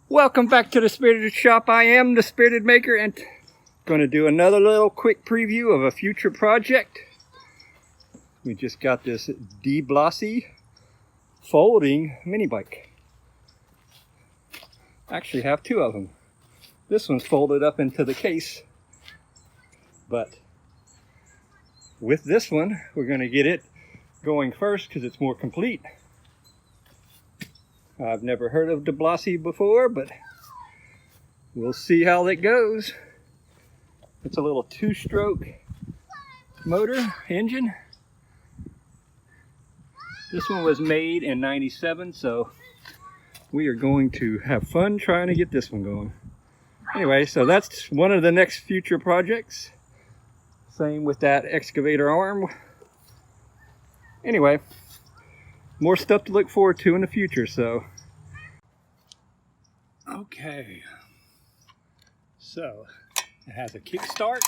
Welcome back to the Spirited Shop. I am the Spirited Maker and going to do another little quick preview of a future project. We just got this Blasi folding mini bike. Actually have two of them. This one's folded up into the case, but with this one we're going to get it going first because it's more complete. I've never heard of the Blasi before, but we'll see how that goes. It's a little two-stroke motor engine. This one was made in '97, so we are going to have fun trying to get this one going. Anyway, so that's one of the next future projects. Same with that excavator arm. Anyway, more stuff to look forward to in the future, so. Okay. So, it has a kickstart,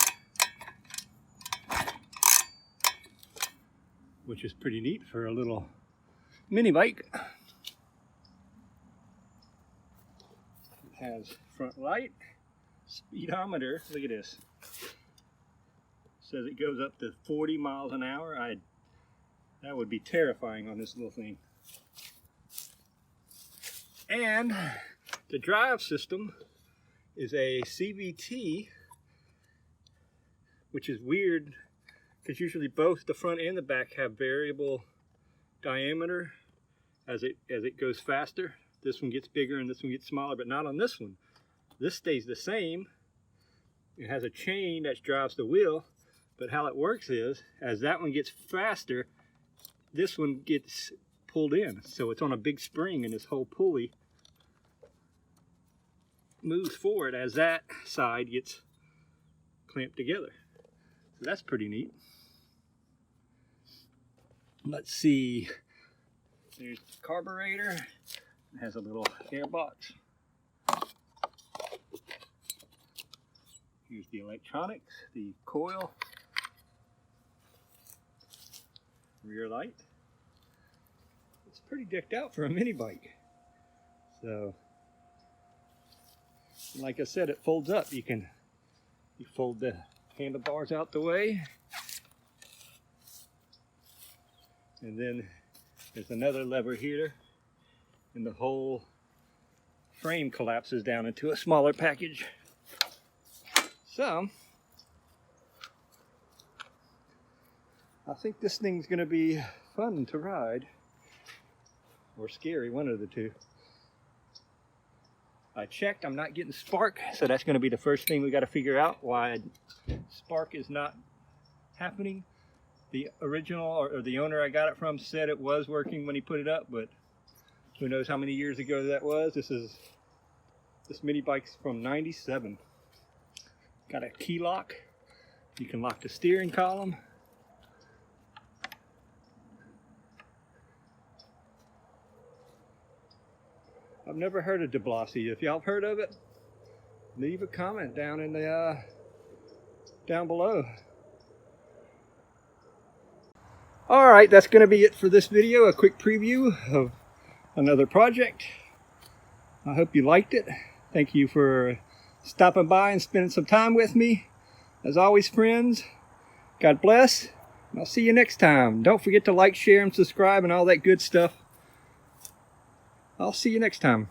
which is pretty neat for a little mini bike. It has front light, speedometer, look at this. Says it goes up to 40 miles an hour. That would be terrifying on this little thing. And the drive system is a CVT, which is weird because usually both the front and the back have variable diameter as it goes faster. This one gets bigger and this one gets smaller, but not on this one. This stays the same. It has a chain that drives the wheel, but how it works is as that one gets faster, this one gets pulled in. So it's on a big spring and this whole pulley moves forward as that side gets clamped together. So that's pretty neat. Let's see. There's the carburetor. It has a little air box. Here's the electronics, the coil, rear light. It's pretty decked out for a mini bike. So, like I said, it folds up. You fold the handlebars out the way, and then there's another lever here, and the whole frame collapses down into a smaller package. So, I think this thing's going to be fun to ride, or scary, one of the two. I checked, I'm not getting spark, so that's going to be the first thing we got to figure out why spark is not happening. The original, or the owner I got it from, said it was working when he put it up, but who knows how many years ago that was. This mini bike's from '97. Got a key lock. You can lock the steering column. I've never heard of Blasi. If y'all have heard of it, leave a comment down in the down below. All right, that's going to be it for this video. A quick preview of another project. I hope you liked it. Thank you for stopping by and spending some time with me. As always, friends, God bless. I'll see you next time. Don't forget to like, share, and subscribe and all that good stuff. I'll see you next time.